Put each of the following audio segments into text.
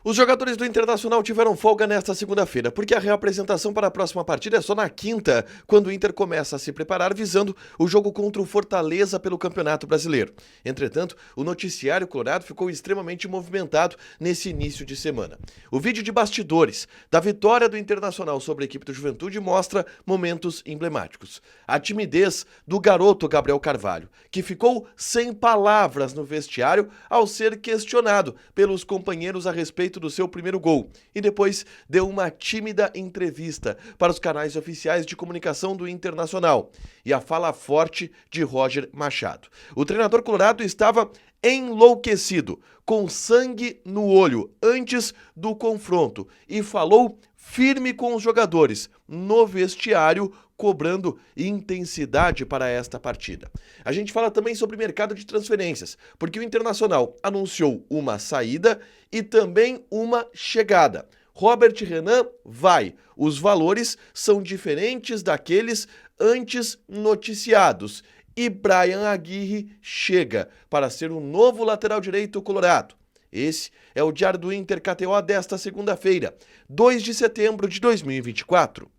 Os jogadores do Internacional tiveram folga nesta segunda-feira, porque a reapresentação para a próxima partida é só na quinta, quando o Inter começa a se preparar visando o jogo contra o Fortaleza pelo Campeonato Brasileiro. Entretanto, o noticiário colorado ficou extremamente movimentado nesse início de semana. O vídeo de bastidores da vitória do Internacional sobre a equipe do Juventude mostra momentos emblemáticos. A timidez do garoto Gabriel Carvalho, que ficou sem palavras no vestiário ao ser questionado pelos companheiros a respeito do seu primeiro gol, e depois deu uma tímida entrevista para os canais oficiais de comunicação do Internacional, e a fala forte de Roger Machado. O treinador colorado estava enlouquecido, com sangue no olho, antes do confronto, e falou firme com os jogadores no vestiário, cobrando intensidade para esta partida. A gente fala também sobre mercado de transferências, porque o Internacional anunciou uma saída e também uma chegada. Robert Renan vai. Os valores são diferentes daqueles antes noticiados. E Brian Aguirre chega para ser o novo lateral direito colorado. Esse é o Diário do Inter KTO desta segunda-feira, 2 de setembro de 2024.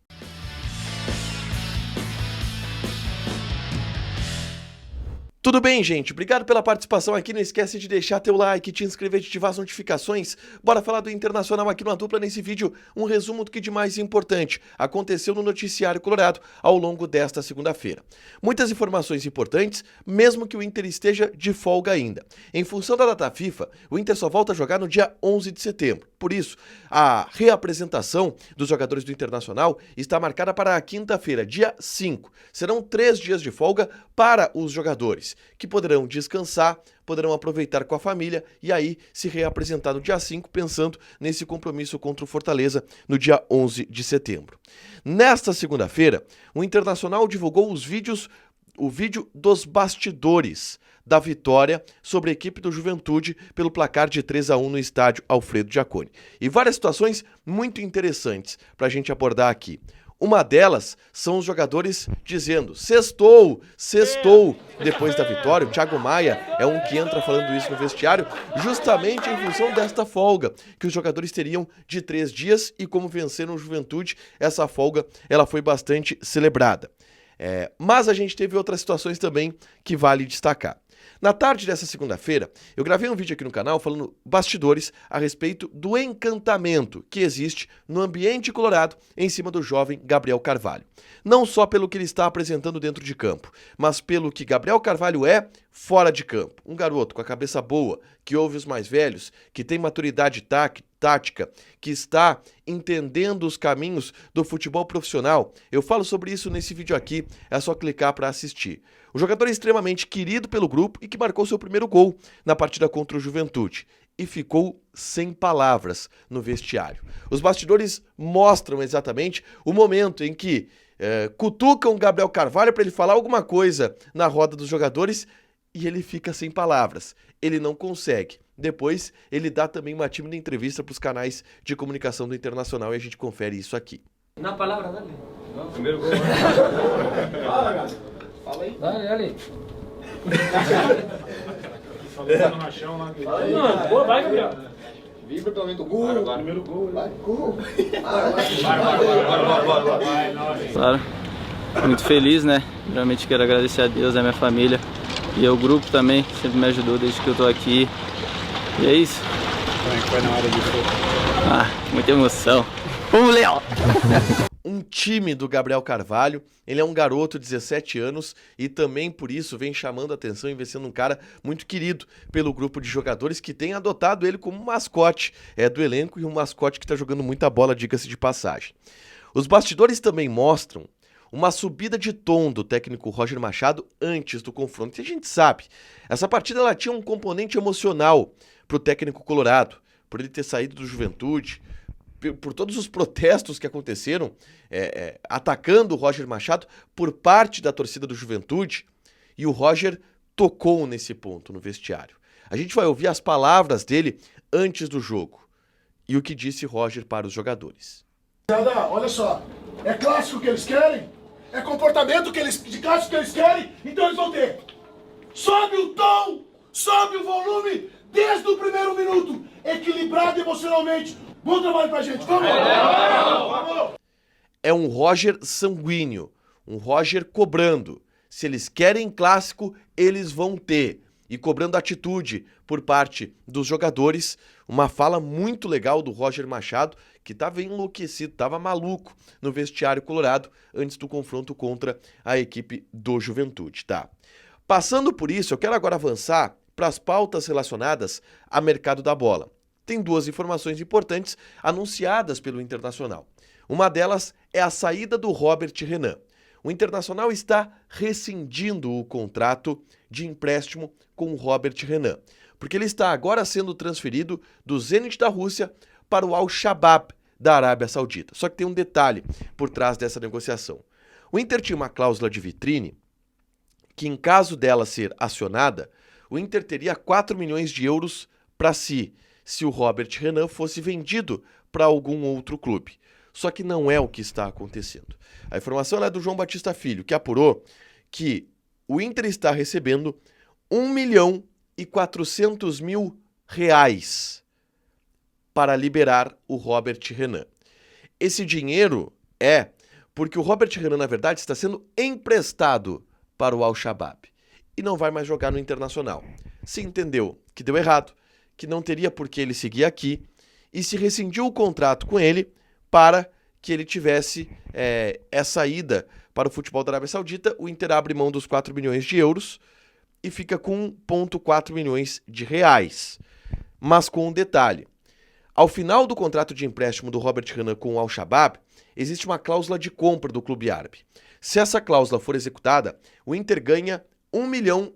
Tudo bem, gente? Obrigado pela participação aqui. Não esquece de deixar teu like, te inscrever, de ativar as notificações. Bora falar do Internacional aqui numa dupla nesse vídeo. Um resumo do que de mais importante aconteceu no noticiário colorado ao longo desta segunda-feira. Muitas informações importantes, mesmo que o Inter esteja de folga ainda. Em função da data FIFA, o Inter só volta a jogar no dia 11 de setembro. Por isso, a reapresentação dos jogadores do Internacional está marcada para a quinta-feira, dia 5. Serão 3 dias de folga para os jogadores, que poderão descansar, poderão aproveitar com a família e aí se reapresentar no dia 5, pensando nesse compromisso contra o Fortaleza no dia 11 de setembro. Nesta segunda-feira, o Internacional divulgou o vídeo dos bastidores da vitória sobre a equipe do Juventude pelo placar de 3-1 no estádio Alfredo Jaconi. E várias situações muito interessantes para a gente abordar aqui. Uma delas são os jogadores dizendo sextou, sextou. Depois da vitória, o Thiago Maia é um que entra falando isso no vestiário, justamente em função desta folga que os jogadores teriam de 3 dias, e como venceram o Juventude, essa folga ela foi bastante celebrada. Mas a gente teve outras situações também que vale destacar. Na tarde dessa segunda-feira, eu gravei um vídeo aqui no canal falando bastidores a respeito do encantamento que existe no ambiente colorado em cima do jovem Gabriel Carvalho. Não só pelo que ele está apresentando dentro de campo, mas pelo que Gabriel Carvalho é fora de campo. Um garoto com a cabeça boa, que ouve os mais velhos, que tem maturidade tática, que está entendendo os caminhos do futebol profissional. Eu falo sobre isso nesse vídeo aqui, é só clicar para assistir. O jogador é extremamente querido pelo grupo e que marcou seu primeiro gol na partida contra o Juventude e ficou sem palavras no vestiário. Os bastidores mostram exatamente o momento em que cutucam o Gabriel Carvalho para ele falar alguma coisa na roda dos jogadores e ele fica sem palavras. Ele não consegue. Depois, ele dá também uma tímida entrevista para os canais de comunicação do Internacional e a gente confere isso aqui. Na palavra, dale. Não, primeiro gol. Fala, cara. Fala aí. Dale. Falando no rachão lá. Não, boa, vai, Gabriel. Vibra pelo menos do gol. Primeiro gol. Vai, gol. Vai. Claro, muito feliz, né? Realmente quero agradecer a Deus, a minha família e ao grupo também, que sempre me ajudou desde que eu tô aqui. E é isso. Como é que foi na hora de gol? Muita emoção. Vamos, Léo! Um time do Gabriel Carvalho, ele é um garoto de 17 anos e também por isso vem chamando a atenção e vem sendo um cara muito querido pelo grupo de jogadores que tem adotado ele como mascote do elenco e um mascote que está jogando muita bola, diga-se de passagem. Os bastidores também mostram uma subida de tom do técnico Roger Machado antes do confronto. E a gente sabe, essa partida ela tinha um componente emocional para o técnico colorado, por ele ter saído do Juventude, por todos os protestos que aconteceram atacando o Roger Machado por parte da torcida do Juventude, e o Roger tocou nesse ponto no vestiário. A gente vai ouvir as palavras dele antes do jogo e o que disse Roger para os jogadores. Olha só, é clássico que eles querem, é comportamento de clássico que eles querem, então eles vão ter. Sobe o tom, sobe o volume, desde o primeiro minuto, equilibrado emocionalmente. Bom trabalho pra gente, vamos! É um Roger sanguíneo, um Roger cobrando. Se eles querem clássico, eles vão ter. E cobrando atitude por parte dos jogadores, uma fala muito legal do Roger Machado, que estava enlouquecido, estava maluco no vestiário colorado antes do confronto contra a equipe do Juventude, tá? Passando por isso, eu quero agora avançar para as pautas relacionadas ao mercado da bola. Tem duas informações importantes anunciadas pelo Internacional. Uma delas é a saída do Robert Renan. O Internacional está rescindindo o contrato de empréstimo com o Robert Renan, porque ele está agora sendo transferido do Zenit da Rússia para o Al-Shabaab da Arábia Saudita. Só que tem um detalhe por trás dessa negociação. O Inter tinha uma cláusula de vitrine que, em caso dela ser acionada, o Inter teria 4 milhões de euros para si, se o Robert Renan fosse vendido para algum outro clube. Só que não é o que está acontecendo. A informação é do João Batista Filho, que apurou que o Inter está recebendo 1.400.000 reais para liberar o Robert Renan. Esse dinheiro é porque o Robert Renan, na verdade, está sendo emprestado para o Al-Shabaab e não vai mais jogar no Internacional. Se entendeu que deu errado, que não teria por que ele seguir aqui e se rescindiu o contrato com ele para que ele tivesse essa ida para o futebol da Arábia Saudita. O Inter abre mão dos 4 milhões de euros e fica com 1,4 milhões de reais. Mas com um detalhe. Ao final do contrato de empréstimo do Robert Renan com o Al-Shabaab, existe uma cláusula de compra do clube árabe. Se essa cláusula for executada, o Inter ganha $1 milhão,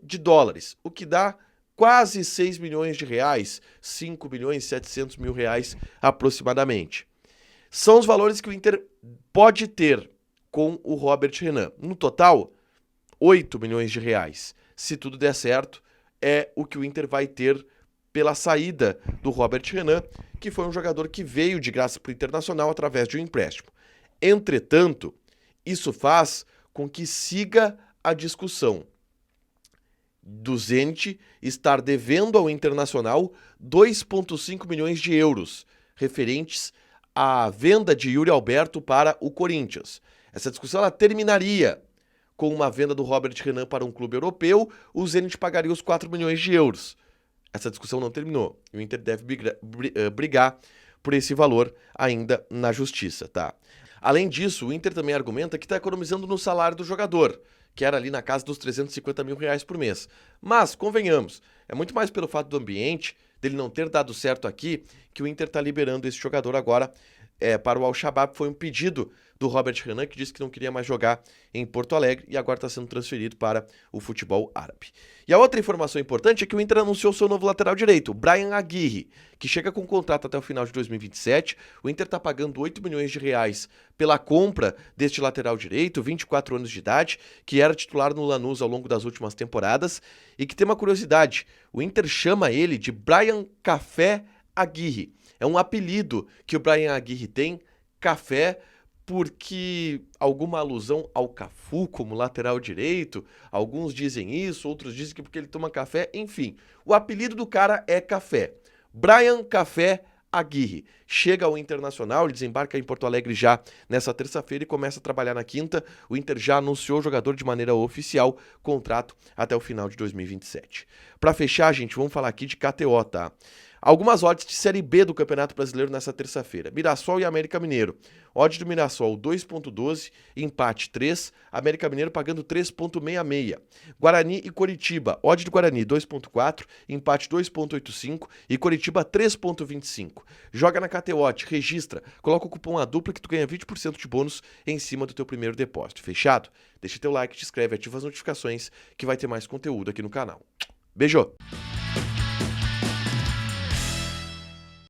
o que dá quase 6 milhões de reais, 5 milhões e 700 mil reais aproximadamente. São os valores que o Inter pode ter com o Robert Renan. No total, 8 milhões de reais. Se tudo der certo, é o que o Inter vai ter pela saída do Robert Renan, que foi um jogador que veio de graça para o Internacional através de um empréstimo. Entretanto, isso faz com que siga a discussão do Zenit estar devendo ao Internacional 2,5 milhões de euros, referentes à venda de Yuri Alberto para o Corinthians. Essa discussão ela terminaria com uma venda do Robert Renan para um clube europeu, o Zenit pagaria os 4 milhões de euros. Essa discussão não terminou. O Inter deve brigar por esse valor ainda na justiça, tá? Além disso, o Inter também argumenta que está economizando no salário do jogador, que era ali na casa dos 350 mil reais por mês. Mas, convenhamos, é muito mais pelo fato do ambiente, dele não ter dado certo aqui, que o Inter está liberando esse jogador agora para o Al-Shabaab. Foi um pedido do Robert Renan, que disse que não queria mais jogar em Porto Alegre e agora está sendo transferido para o futebol árabe. E a outra informação importante é que o Inter anunciou seu novo lateral direito, o Brian Aguirre, que chega com contrato até o final de 2027. O Inter está pagando 8 milhões de reais pela compra deste lateral direito, 24 anos de idade, que era titular no Lanús ao longo das últimas temporadas e que tem uma curiosidade, o Inter chama ele de Brian Café Aguirre. É um apelido que o Brian Aguirre tem, Café, porque alguma alusão ao Cafu como lateral direito, alguns dizem isso, outros dizem que porque ele toma café, enfim. O apelido do cara é Café. Brian Café Aguirre. Chega ao Internacional, ele desembarca em Porto Alegre já nessa terça-feira e começa a trabalhar na quinta. O Inter já anunciou o jogador de maneira oficial, contrato até o final de 2027. Para fechar, gente, vamos falar aqui de KTO, tá? Algumas odds de Série B do Campeonato Brasileiro nessa terça-feira. Mirassol e América Mineiro. Odd do Mirassol 2,12, empate 3, América Mineiro pagando 3,66. Guarani e Coritiba. Odd do Guarani 2,4, empate 2,85 e Coritiba 3,25. Joga na KTO, registra, coloca o cupom ADUPLA que tu ganha 20% de bônus em cima do teu primeiro depósito. Fechado? Deixa teu like, te inscreve, ativa as notificações que vai ter mais conteúdo aqui no canal. Beijo!